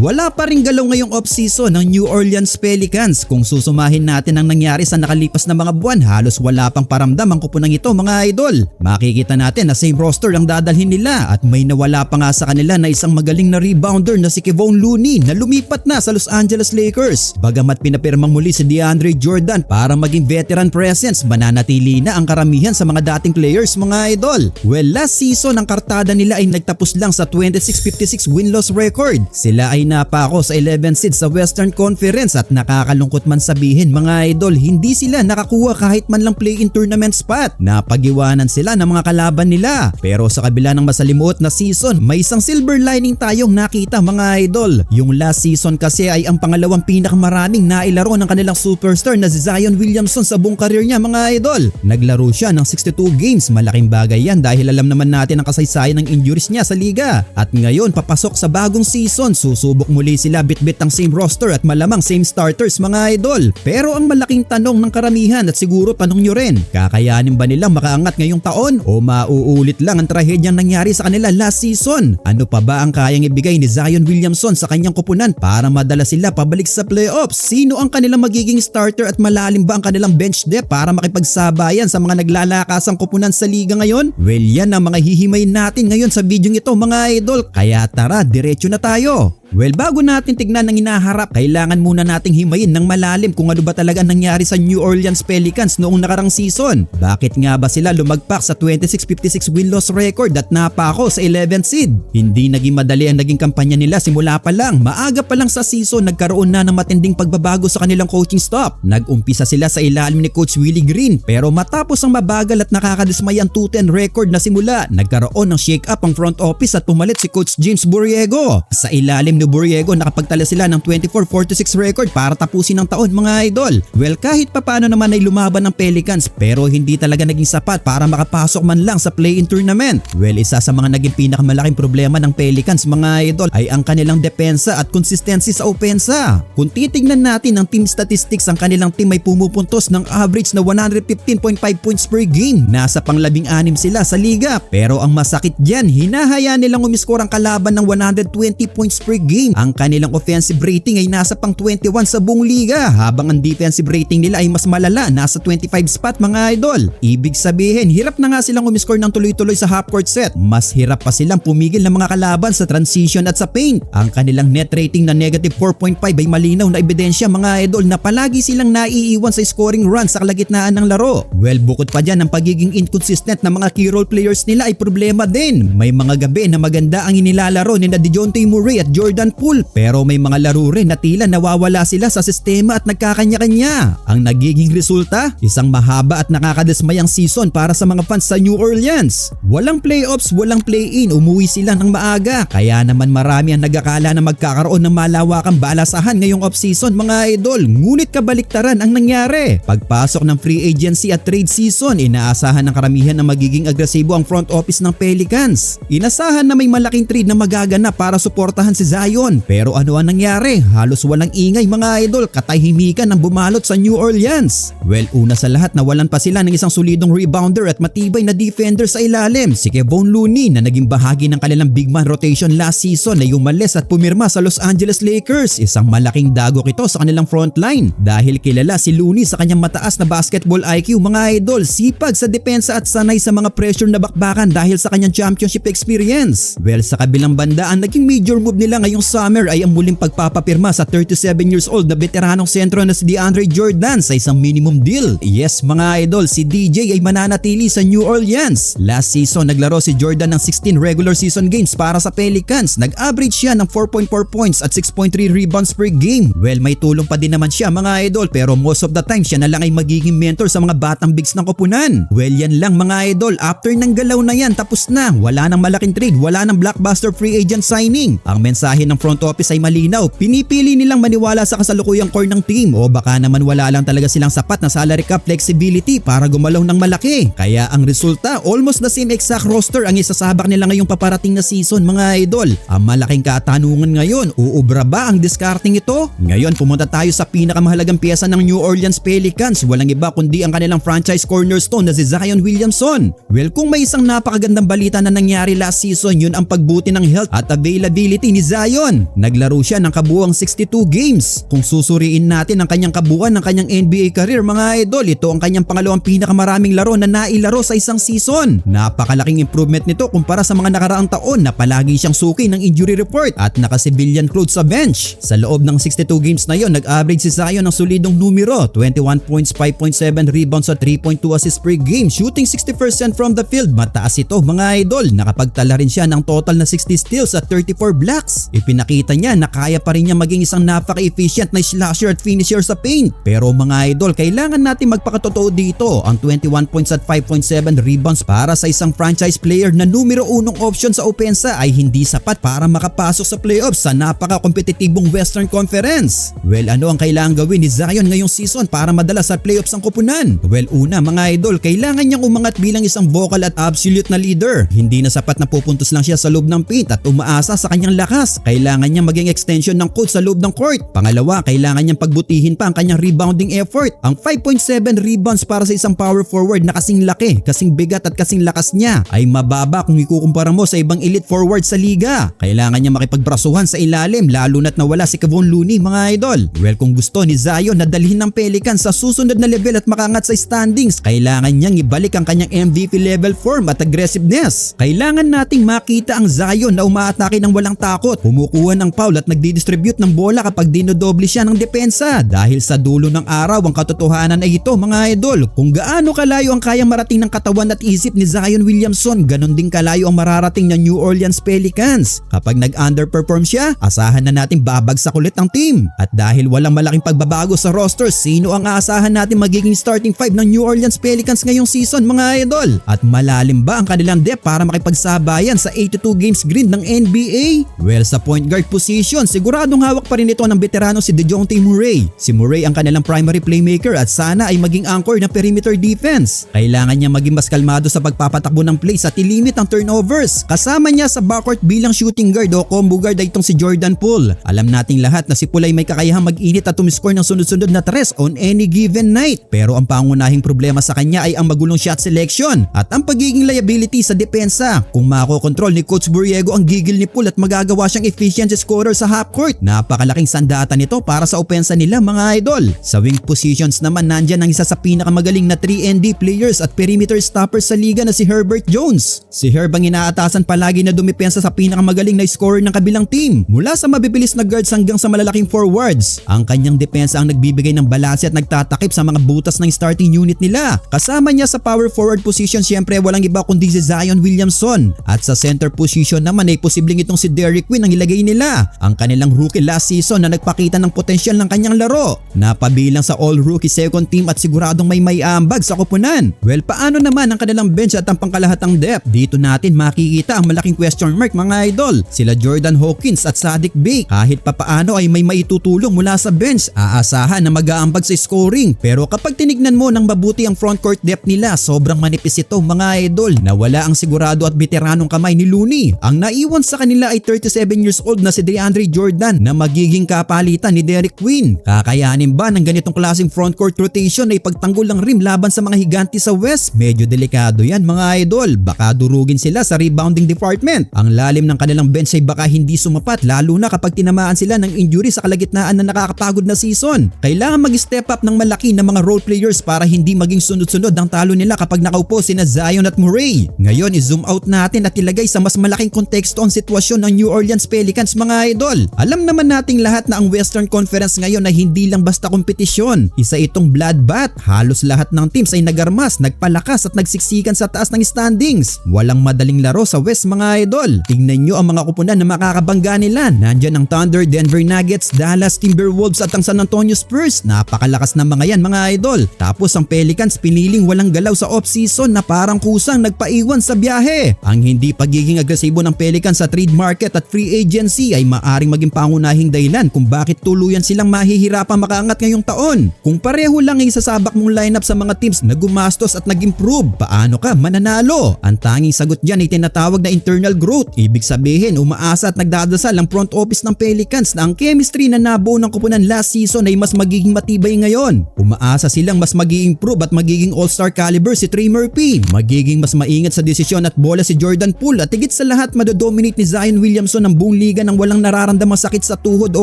Wala pa ring galaw ngayong off-season ng New Orleans Pelicans. Kung susumahin natin ang nangyari sa nakalipas na mga buwan, halos wala pang paramdam ang kupunang ito mga idol. Makikita natin na same roster ang dadalhin nila at may nawala pa nga sa kanila na isang magaling na rebounder na si Kevon Looney na lumipat na sa Los Angeles Lakers. Bagamat pinapirmang muli si DeAndre Jordan para maging veteran presence, mananatili na ang karamihan sa mga dating players mga idol. Well, last season ang kartada nila ay nagtapos lang sa 26-56 win-loss record. Sila ay napako sa 11 seed sa Western Conference at nakakalungkot man sabihin mga idol, hindi sila nakakuha kahit man lang play-in tournament spot. Napagiwanan sila ng mga kalaban nila. Pero sa kabila ng masalimuot na season, may isang silver lining tayong nakita mga idol. Yung last season kasi ay ang pangalawang pinakamaraming nailaro ng kanilang superstar na si Zion Williamson sa buong career niya mga idol. Naglaro siya ng 62 games. Malaking bagay yan dahil alam naman natin ang kasaysayan ng injuries niya sa liga. At ngayon papasok sa bagong season, susubok muli sila bitbit ang same roster at malamang same starters mga idol. Pero ang malaking tanong ng karamihan at siguro tanong nyo rin, kakayanin ba nilang makaangat ngayong taon o mauulit lang ang trahedyang nangyari sa kanila last season? Ano pa ba ang kayang ibigay ni Zion Williamson sa kanyang koponan para madala sila pabalik sa playoffs? Sino ang kanilang magiging starter at malalim ba ang kanilang bench depth para makipagsabayan sa mga naglalakasang koponan sa liga ngayon? Well, yan ang mga hihimayin natin ngayon sa video ito mga idol, kaya tara diretso na tayo. Well, bago natin tignan ang hinaharap, kailangan muna nating himayin ng malalim kung ano ba talaga nangyari sa New Orleans Pelicans noong nakarang season. Bakit nga ba sila lumagpak sa 26-56 win-loss record at napako sa 11th seed? Hindi naging madali ang naging kampanya nila simula pa lang. Maaga pa lang sa season, nagkaroon na ng matinding pagbabago sa kanilang coaching staff. Nag-umpisa sila sa ilalim ni Coach Willie Green, pero matapos ang mabagal at nakakadismayang 2-10 record na simula, nagkaroon ng shake-up ang front office at pumalit si Coach James Borrego. Sa ilalim ni Borrego, nakapagtala sila ng 24-46 record para tapusin ang taon mga idol. Well, kahit papaano naman ay lumaban ng Pelicans pero hindi talaga naging sapat para makapasok man lang sa play-in tournament. Well, isa sa mga naging pinakamalaking problema ng Pelicans mga idol ay ang kanilang depensa at consistency sa opensa. Kung titignan natin ang team statistics, ang kanilang team ay pumupuntos ng average na 115.5 points per game. Nasa pang-16 sila sa liga. Pero ang masakit dyan, hinahayaan nilang umiskor ang kalaban ng 120 points per game. Ang kanilang offensive rating ay nasa pang 21 sa buong liga, habang ang defensive rating nila ay mas malala, nasa 25 spot mga idol. Ibig sabihin, hirap na nga silang umiskor ng tuloy-tuloy sa half-court set. Mas hirap pa silang pumigil ng mga kalaban sa transition at sa paint. Ang kanilang net rating na negative 4.5 ay malinaw na ebidensya mga idol na palagi silang naiiwan sa scoring run sa kalagitnaan ng laro. Well, bukod pa dyan, ang pagiging inconsistent na mga key role players nila ay problema din. May mga gabi na maganda ang inilalaro ni DeJounte Murray at Jordan Poole, pero may mga laro rin na tila nawawala sila sa sistema at nagkakanya-kanya. Ang nagiging resulta, isang mahaba at nakakadismayang season para sa mga fans sa New Orleans. Walang playoffs, walang play-in, umuwi sila ng maaga. Kaya naman marami ang nag-akala na magkakaroon ng malawakang balasahan ngayong off-season mga idol. Ngunit kabaliktaran ang nangyari. Pagpasok ng free agency at trade season, inaasahan ng karamihan na magiging agresibo ang front office ng Pelicans. Inasahan na may malaking trade na magaganap para suportahan si Zion. Pero ano ang nangyari? Halos walang ingay mga idol, katahimikan ang bumalot sa New Orleans. Well, una sa lahat, nawalan pa sila ng isang solidong rebounder at matibay na defender sa ilalim, si Kevon Looney, na naging bahagi ng kanilang big man rotation last season na umalis at pumirma sa Los Angeles Lakers. Isang malaking dagok ito sa kanilang frontline dahil kilala si Looney sa kanyang mataas na basketball IQ mga idol, sipag sa depensa at sanay sa mga pressure na bakbakan dahil sa kanyang championship experience. Well, sa kabilang banda, ang naging major move nila ngayong summer ay ang muling pagpapapirma sa 37 years old na veteranong sentro na si DeAndre Jordan sa isang minimum deal. Yes mga idol, si DJ ay mananatili sa New Orleans. Last season, naglaro si Jordan ng 16 regular season games para sa Pelicans. Nag-average siya ng 4.4 points at 6.3 rebounds per game. Well, may tulong pa din naman siya mga idol, pero most of the time siya na lang ay magiging mentor sa mga batang bigs ng koponan. Well, yan lang mga idol, after ng galaw na yan, tapos na. Wala nang malaking trade, wala nang blockbuster free agent signing. Ang mensahe ng front office ay malinaw, pinipili nilang maniwala sa kasalukuyang core ng team o baka naman wala lang talaga silang sapat na salary cap flexibility para gumalaw ng malaki. Kaya ang resulta, almost the same exact roster ang isasabak nila ngayong paparating na season mga idol. Ang malaking katanungan ngayon, uubra ba ang discarding ito? Ngayon pumunta tayo sa pinakamahalagang piyesa ng New Orleans Pelicans, walang iba kundi ang kanilang franchise cornerstone na si Zion Williamson. Well, kung may isang napakagandang balita na nangyari last season, yun ang pagbuti ng health at availability ni Zion Zion. Naglaro siya ng kabuuang 62 games. Kung susuriin natin ang kanyang kabuuan ng kanyang NBA career mga idol, ito ang kanyang pangalawang pinakamaraming laro na nailaro sa isang season. Napakalaking improvement nito kumpara sa mga nakaraang taon na palagi siyang suki ng injury report at naka-civilian clothes sa bench. Sa loob ng 62 games na yon, nag-average si Zion ng solidong numero, 21 points, 5.7 rebounds at 3.2 assists per game, shooting 60% from the field. Mataas ito mga idol. Nakapagtala rin siya ng total na 60 steals at 34 blocks. Ipinakita niya na kaya pa rin niya maging isang napaka-efficient na slasher at finisher sa paint. Pero mga idol, kailangan natin magpakatotoo dito. Ang 21 points at 5.7 rebounds para sa isang franchise player na numero 1 option sa opensa ay hindi sapat para makapasok sa playoffs sa napaka-kompetitibong Western Conference. Well, ano ang kailangan gawin ni Zion ngayong season para madala sa playoffs ang koponan? Well, una mga idol, kailangan niyang umangat bilang isang vocal at absolute na leader. Hindi na sapat na pupuntos lang siya sa loob ng paint at umaasa sa kanyang lakas. Kailangan niya maging extension ng court sa loob ng court. Pangalawa, kailangan niyang pagbutihin pa ang kanyang rebounding effort. Ang 5.7 rebounds para sa isang power forward na kasing laki, kasing bigat at kasing lakas niya ay mababa kung ikukumpara mo sa ibang elite forward sa liga. Kailangan niya makipagbrasuhan sa ilalim lalo na't nawala si Kevon Looney mga idol. Well, kung gusto ni Zion na dalhin ng Pelicans sa susunod na level at makangat sa standings, kailangan niyang ibalik ang kanyang MVP level form at aggressiveness. Kailangan nating makita ang Zion na umaatake ng walang takot, kumukuha ng foul at nagdi-distribute ng bola kapag dinodoble siya ng depensa. Dahil sa dulo ng araw, ang katotohanan ay ito mga idol. Kung gaano kalayo ang kayang marating ng katawan at isip ni Zion Williamson, ganon din kalayo ang mararating ng New Orleans Pelicans. Kapag nag-underperform siya, asahan na natin babagsak ulit ang team. At dahil walang malaking pagbabago sa roster, sino ang aasahan natin magiging starting 5 ng New Orleans Pelicans ngayong season mga idol? At malalim ba ang kanilang depth para makipagsabayan sa 82 games grid ng NBA? Well, sa point guard position, siguradong hawak pa rin ito ng veterano si DeJounte Murray. Si Murray ang kanilang primary playmaker at sana ay maging anchor ng perimeter defense. Kailangan niya maging mas kalmado sa pagpapatakbo ng plays at ilimit ang turnovers. Kasama niya sa backcourt bilang shooting guard o combo guard ay itong si Jordan Poole. Alam nating lahat na si Poole ay may kakayahang mag-init at tumiscore ng sunod-sunod na tres on any given night. Pero ang pangunahing problema sa kanya ay ang magulong shot selection at ang pagiging liability sa depensa. Kung makokontrol ni Coach Borrego ang gigil ni Poole at magagawa siyang efficient scorer sa half court, napakalaking sandata nito para sa opensa nila mga idol. Sa wing positions naman, nandyan ang isa sa pinakamagaling na 3-and-D players at perimeter stoppers sa liga na si Herbert Jones. Si Herb ang inaatasan palagi na dumipensa sa pinakamagaling na scorer ng kabilang team. Mula sa mabibilis na guards hanggang sa malalaking forwards, ang kanyang depensa ang nagbibigay ng balanse at nagtatakip sa mga butas ng starting unit nila. Kasama niya sa power forward position siyempre walang iba kundi si Zion Williamson. At sa center position naman ay posibleng itong si Derrick Quinn ang ilagay nila. Ang kanilang rookie last season na nagpakita ng potensyal ng kanyang laro. Napabilang sa all-rookie second team at siguradong may ambag sa koponan. Well, paano naman ang kanilang bench at ang pangkalahatang depth? Dito natin makikita ang malaking question mark mga idol. Sila Jordan Hawkins at Saddiq Bey kahit papaano ay may maitutulong mula sa bench. Aasahan na mag-aambag sa scoring. Pero kapag tinignan mo ng mabuti ang frontcourt depth nila, sobrang manipis ito mga idol. Nawala ang sigurado at veteranong kamay ni Looney. Ang naiwan sa kanila ay 37 years old na si DeAndre Jordan na magiging kapalitan ni Derrick Quinn. Kakayanin ba ng ganitong klaseng frontcourt rotation na ipagtanggol ang rim laban sa mga higanti sa West? Medyo delikado yan mga idol. Baka durugin sila sa rebounding department. Ang lalim ng kanilang bench ay baka hindi sumapat lalo na kapag tinamaan sila ng injury sa kalagitnaan ng nakakapagod na season. Kailangan mag-step up ng malaki ng mga role players para hindi maging sunod-sunod ang talo nila kapag nakaupo sina Zion at Murray. Ngayon i-zoom out natin at ilagay sa mas malaking konteksto ang sitwasyon ng New Orleans Pelicans mga idol. Alam naman nating lahat na ang Western Conference ngayon ay hindi lang basta kompetisyon. Isa itong bloodbath. Halos lahat ng teams ay nagarmas, nagpalakas at nagsiksikan sa taas ng standings. Walang madaling laro sa West mga idol. Tingnan nyo ang mga kupunan na makakabangga nila. Nandyan ang Thunder, Denver Nuggets, Dallas Timberwolves at ang San Antonio Spurs. Napakalakas ng mga yan mga idol. Tapos ang Pelicans piniling walang galaw sa off-season na parang kusang nagpaiwan sa biyahe. Ang hindi pagiging agresibo ng Pelicans sa trade market at free agency ay maaring maging pangunahing dahilan kung bakit tuluyan silang mahihirapang makaangat ngayong taon. Kung pareho lang ang isasabak mong lineup sa mga teams na gumastos at nag-improve, paano ka mananalo? Ang tanging sagot dyan ay tinatawag na internal growth. Ibig sabihin, umaasa at nagdadasal ang front office ng Pelicans na ang chemistry na nabuo ng kupunan last season ay mas magiging matibay ngayon. Umaasa silang mas mag-i-improve at magiging all-star caliber si Trey Murphy. Magiging mas maingat sa desisyon at bola si Jordan Poole at higit sa lahat madodominate ni Zion Williamson ang buong liga ng walang nararamdamang sakit sa tuhod o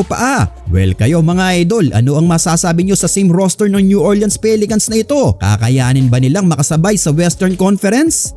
paa? Well kayo mga idol, ano ang masasabi nyo sa same roster ng New Orleans Pelicans na ito? Kakayanin ba nilang makasabay sa Western Conference?